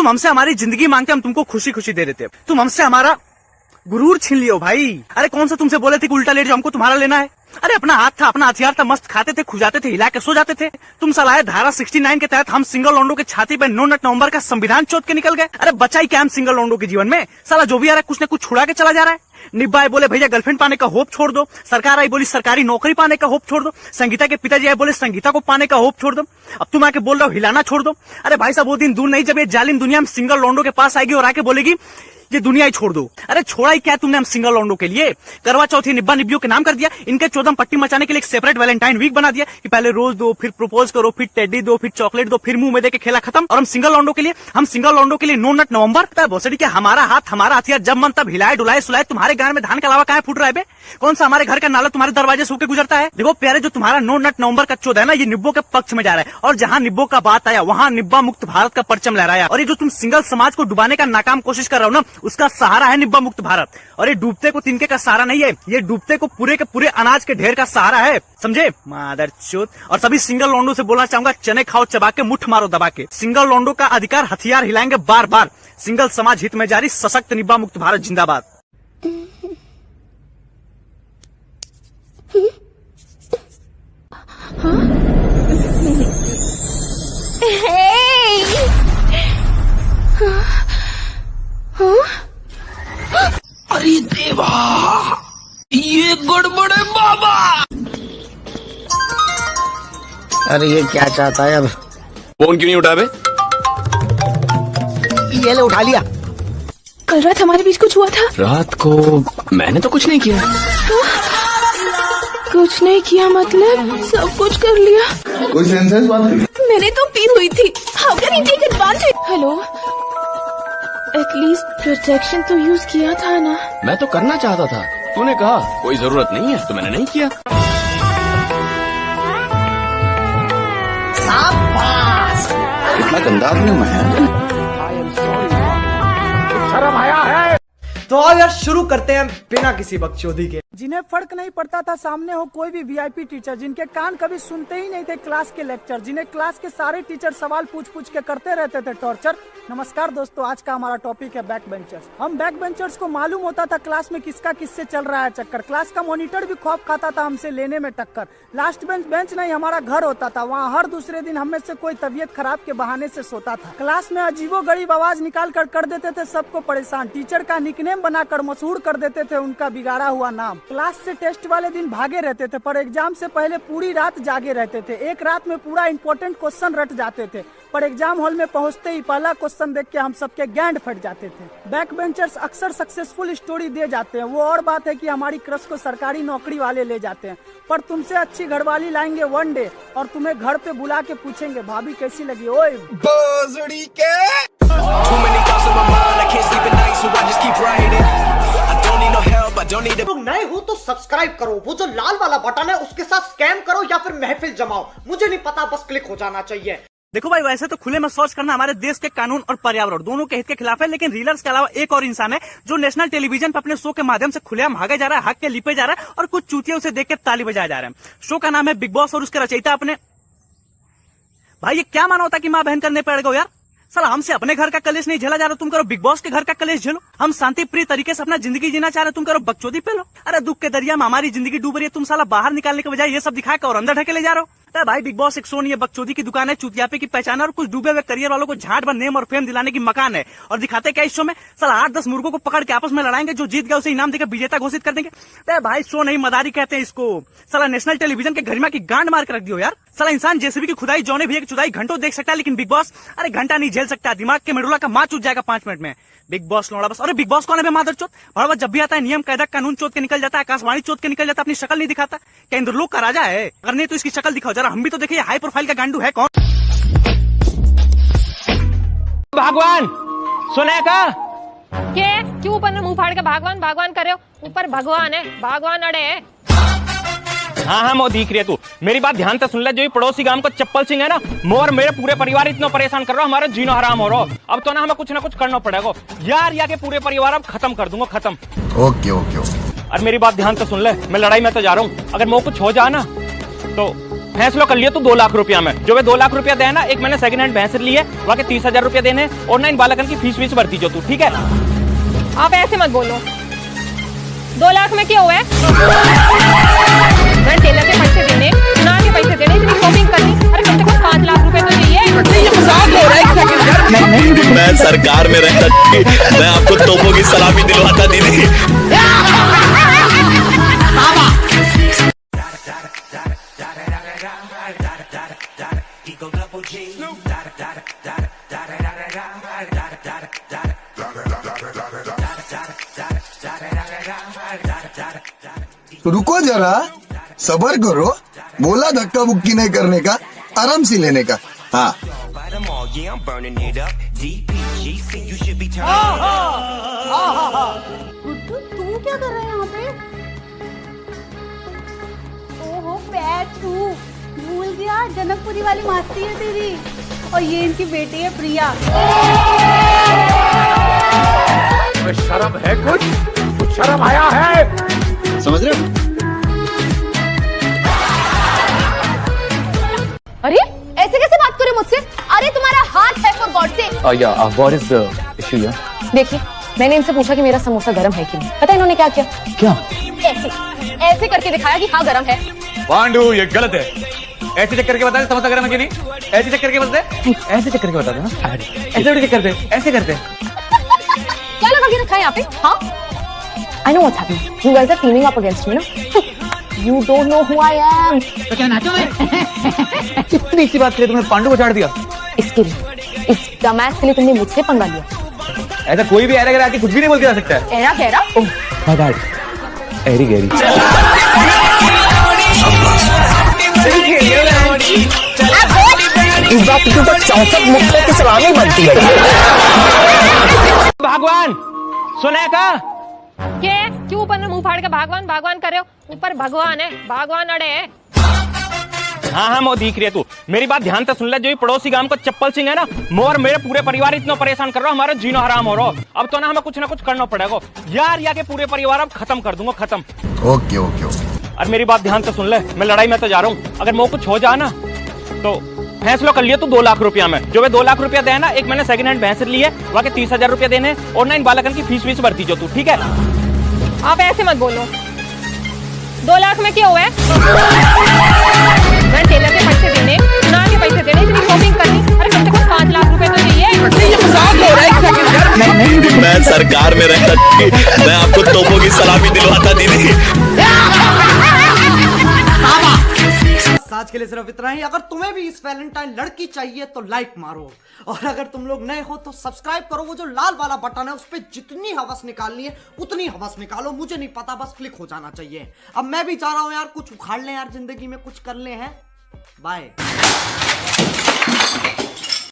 तुम हमसे हमारी जिंदगी मांगते, हम तुमको खुशी खुशी दे देते। तुम हमसे हमारा गुरूर छीन लियो भाई। अरे कौन सा तुमसे बोले थे कि उल्टा लेट जाओ, हमको तुम्हारा लेना है? अरे अपना हाथ था, अपना हथियार था, मस्त खाते थे, खुजाते थे, हिला के सो जाते थे। तुम सलाहे धारा 69 के तहत हम सिंगल लॉन्डो के छाती पे 9 नवंबर का संविधान चोट के निकल गए। अरे बचा ही क्या हम सिंगल लॉन्डो के जीवन में? साला जो भी आ रहा है कुछ न कुछ छुड़ा के चला जा रहा है। निब्बा आई बोले भैया गर्लफ्रेंड पाने का होप छोड़ दो, सरकार आई बोली सरकारी नौकरी पाने का होप छोड़ दो, संगीता के पिताजी आए बोले संगीता को पाने का होप छोड़ दो, अब तुम आके बोल रहे हो हिलाना छोड़ दो। अरे भाई साहब वो दिन दूर नहीं जब ये जालिम दुनिया हम सिंगल लॉन्डो के पास आएगी और आके बोलेगी ये दुनिया ही छोड़ दो। अरे छोड़ा ही क्या तुमने हम सिंगल लॉन्डो के लिए? करवा चौथी निब्बा निब्बियों के नाम कर दिया, इनके चौदम पट्टी मचाने के लिए एक सेपरेट वैलेंटाइन वीक बना दिया कि पहले रोज दो, फिर प्रपोज करो, फिर टेडी दो, फिर चॉकलेट दो, फिर मुंह में दे के खेला खत्म। और हम सिंगल लॉन्डो के लिए 9 नवंबर भोसड़ी के हमारा हाथ हमारा हथियार, जब मन तब हिलाए डुलाए सुलाए। तुम्हारे गांव में धान का अलावा कहाँ फूट रहा है बे? कौन सा हमारे घर का नाला तुम्हारे दरवाजे से होकर गुजरता है? देखो प्यारे, जो तुम्हारा 9 नवंबर का चौदह है ना, ये निब्बो के पक्ष में जा रहा है। और जहाँ निब्बो का बात आया वहाँ निब्बा मुक्त भारत का परचम लहराया। और ये जो तुम सिंगल समाज को डुबाने का नाकाम कोशिश कर रहे हो ना, उसका सहारा है निब्बा मुक्त भारत। और ये डूबते को तिनके का सहारा नहीं है, ये डूबते को पूरे के पूरे अनाज के ढेर का सहारा है, समझे मादरचोद। और सभी सिंगल लॉन्डो से बोलना चाहूंगा, चने खाओ चबा के, मुठ मारो दबा के। सिंगल लॉन्डो का अधिकार हथियार हिलाएंगे बार बार। सिंगल समाज हित में जारी, सशक्त निब्बा मुक्त भारत जिंदाबाद। अरे देवा, ये गड़बड़ है बाबा। अरे ये क्या चाहता है अब? फोन क्यों नहीं उठा बे? ये ले उठा लिया। कल रात हमारे बीच कुछ हुआ था? रात को मैंने तो कुछ नहीं किया। कुछ नहीं किया मतलब सब कुछ कर लिया। कोई सेंसेस बात नहीं। मैंने तो पी हुई थी। How can you take advantage? Hello, at least protection तो यूज किया था ना? मैं तो करना चाहता था, तूने कहा कोई जरूरत नहीं है तो मैंने नहीं किया। इतना गंदा आदमी मैं। शर्म आया है? तो आओ यार शुरू करते हैं बिना किसी बकचोदी के। जिन्हें फर्क नहीं पड़ता था सामने हो कोई भी वीआईपी टीचर, जिनके कान कभी सुनते ही नहीं थे क्लास के लेक्चर, जिन्हें क्लास के सारे टीचर सवाल पूछ पूछ के करते रहते थे टॉर्चर। नमस्कार दोस्तों, आज का हमारा टॉपिक है बैक बेंचर्स। हम बैक बेंचर्स को मालूम होता था क्लास में किसका किससे चल रहा है चक्कर। क्लास का मॉनिटर भी खौफ खाता था हमसे लेने में टक्कर। लास्ट बेंच बेंच नहीं हमारा घर होता था, वहाँ हर दूसरे दिन हमें से कोई तबीयत खराब के बहाने से सोता था। क्लास में अजीबो गरीब आवाज निकाल कर देते थे सबको परेशान। टीचर का निकनेम बनाकर मशहूर कर देते थे उनका बिगाड़ा हुआ नाम। क्लास से टेस्ट वाले दिन भागे रहते थे, पर एग्जाम से पहले पूरी रात जागे रहते थे। एक रात में पूरा इंपॉर्टेंट क्वेश्चन रट जाते थे, पर एग्जाम हॉल में पहुंचते ही पहला क्वेश्चन देख के हम सबके गैंड फट जाते थे। बैक बेंचर्स अक्सर सक्सेसफुल स्टोरी दे जाते हैं। वो और बात है कि हमारी क्रश को सरकारी नौकरी वाले ले जाते हैं, पर तुमसे अच्छी घरवाली लाएंगे वन डे और तुम्हें घर पे बुला के पूछेंगे भाभी कैसी लगी। ओए भोसड़ी के लोग नए हो तो सब्सक्राइब करो, वो जो लाल वाला बटन है उसके साथ स्कैम करो या फिर महफिल जमाओ, मुझे नहीं पता, बस क्लिक हो जाना चाहिए। देखो भाई, वैसे तो खुले में शौच करना हमारे देश के कानून और पर्यावरण दोनों के हित के खिलाफ है, लेकिन रीलर्स के अलावा एक और इंसान है जो नेशनल टेलीविजन पर अपने शो के माध्यम से खुलेआम भागे जा रहा है, हक के लिपे जा रहा है और कुछ चूतियों से देख के ताली बजाया जा रहा है। शो का नाम है बिग बॉस और उसके रचयिता अपने भाई, ये क्या माना होता कि माँ बहन करने पड़ गए यार। साला हमसे अपने घर का कलेश नहीं झेला जा रहा, तुम करो बिग बॉस के घर का कलेश झेलो। हम शांति प्रिय तरीके से अपना जिंदगी जीना चाह रहे, तुम करो बकचोदी पे लो। अरे दुख के दरिया में हमारी जिंदगी डूब रही है, तुम साला बाहर निकालने के बजाय ये सब दिखा के और अंदर ढके ले जा रहे हो। अरे भाई बिग बॉस एक शो नहीं है, बकचोदी की दुकान है, चुतियापे की पहचान है और कुछ डूबे हुए करियर वालों को झाट भर नेम और फेम दिलाने की मकान है। और दिखाते क्या इस शो में? साला 8-10 मुर्गों को पकड़ के आपस में लड़ाएंगे, जो जीत गया उसे इनाम देकर विजेता घोषित कर देंगे। अरे भाई शो नहीं, मदारी कहते हैं इसको। साला नेशनल टेलीविजन के गरिमा की गांड मार के रख दियो यार। साला इंसान जेसीबी की खुदाई जौने भी एक चुदाई घंटों देख सकता है, लेकिन बिग बॉस अरे घंटा नहीं झेल सकता। दिमाग के मेडुला का माँ चूत जाएगा 5 मिनट में। बिग बॉस लौड़ा बस। अरे बिग बॉस कौन है मादर चोत? भड़वा जब भी आता है नियम कायदा कानून चोत के निकल जाता है, आकाशवाणी चोत के निकल जाता है, अपनी शक्ल नहीं दिखाता। क्या इंद्रलोक का राजा है? अगर नहीं तो इसकी शक्ल दिखाओ जरा, हम भी तो देखिए हाई प्रोफाइल का गांडू है कौन। भगवान सुने का क्यों ऊपर मुंह फाड़ के भगवान भगवान करे हो? ऊपर भगवान है, भगवान अड़े है। हाँ मो दिख रही है तू। मेरी बात ध्यान से सुन ले। जो पड़ोसी गांव को चप्पल सिंह है ना, मोर मेरे पूरे परिवार इतना परेशान कर रहा, हमारे जीनो हराम हो रहा। अब तो ना हमें कुछ ना कुछ करना पड़ेगा यार, या के पूरे परिवार अब खत्म कर दूंगा, खत्म। Okay okay okay. और मेरी बात ध्यान से सुन ले, मैं लड़ाई में तो जा रहा हूँ, अगर मोह कुछ हो जाए ना तो फैसला कर लिया तू 2 लाख रुपया में, जो वे 2 लाख रुपया दे ना, एक मैंने सेकंड हैंड भैंस ली है, वहां के 30,000 रुपया देने, ऑनलाइन बालकन की फीस वीस भरती जो तू, ठीक है? आप ऐसे मत बोलो। 2 लाख में क्या हुआ है? मैं टेलर के पैसे देने, सुनार के पैसे देने, इतनी शॉपिंग करनी, अरे कम से कम 5 लाख रुपए तो चाहिए। मैं सरकार में रहता, मैं आपको तोपों की सलामी दिलवाता दीदी। रुको जरा, सबर करो, बोला धक्का बुक्की नहीं करने का, आराम से लेने का। हाँ, गुड्डू तू क्या कर रहा है यहाँ पे? ओहो पैर छू, भूल गया जनकपुरी वाली मास्ती है तेरी, और ये इनकी बेटी है प्रिया। शर्म है कुछ शर्म आया है, समझ रहे हो? अरे ऐसे कैसे बात करे मुझसे? अरे तुम्हारा हाथ है फॉर गॉड से। व्हाट इज द इशू यार? देखिए मैंने इनसे पूछा कि मेरा समोसा गर्म है कि नहीं, पता है इन्होंने क्या किया? क्या? ऐसे ऐसे करके दिखाया कि हाँ गर्म है। पांडु ये गलत है, ऐसे चेक करके बता दे समोसा गर्म है कि नहीं, ऐसे चेक करके बता दे, ऐसे चेक करके बता दे ना, ऐसे थोड़ी चेक करते, ऐसे करते। क्या लगा के रखा है यहाँ पे? हाँ I know what's happening. You guys are teaming up against me, no? You don't know who I am. तो क्या नाचो मैं? इतनी सी बात के लिए तुमने पांडु को चाट दिया? इसके लिए, इस डमैस के लिए तुमने मुझसे पंगा लिया। ऐसा कोई भी एरा आके कुछ भी नहीं बोल के जा सकता है। एरा कहरा? ओह माय गॉड, एरी गैरी। इस बात की तो 64 मुक्तों की सलामी बनती है। भगवान सुने का? क्या क्यों ऊपर में मुंह फाड़ के भगवान भगवान कर रहे हो? ऊपर भगवान है, भगवान अड़े है। हाँ हाँ मो दिख रही है तू, मेरी बात ध्यान से सुन ले। जो ये पड़ोसी गांव को चप्पल सिंह है ना, मोर मेरे पूरे परिवार इतना परेशान कर रहा, हमारा जीना हराम हो रहा। अब तो ना हमें कुछ ना कुछ करना पड़ेगा यार, या के पूरे परिवार अब खत्म कर दूंगा, खत्म। Okay okay okay. और मेरी बात ध्यान से सुन ले, मैं लड़ाई में तो जा रहा हूँ, अगर मोह कुछ हो जाए ना तो फैसला कर लिया तू 2 लाख रुपया में, जो वे 2 लाख रुपया दे ना, एक मैंने सेकंड हैंड भैंस ली है, वहां के 30,000 रुपया देने, ऑनलाइन बालकन की फीस वीस भरती जो तू, ठीक है? आप ऐसे मत बोलो। 2 लाख में क्या हुआ है? मैं टेलर के पैसे देने, सुनार के पैसे देने, इतनी शॉपिंग करनी, अरे कम से कम 5 लाख रुपए तो चाहिए। मैं सरकार में रहता, मैं आपको तोपों की सलामी दिलवाता दीदी। आज के लिए सिर्फ इतना ही। अगर तुम्हें भी इस वैलेंटाइन लड़की चाहिए तो लाइक मारो, और अगर तुम लोग नए हो तो सब्सक्राइब करो। वो जो लाल वाला बटन है उस पर जितनी हवस निकालनी है उतनी हवस निकालो, मुझे नहीं पता, बस क्लिक हो जाना चाहिए। अब मैं भी चाह रहा हूं यार कुछ उखाड़ लें यार, जिंदगी में कुछ कर ले हैं। बाय।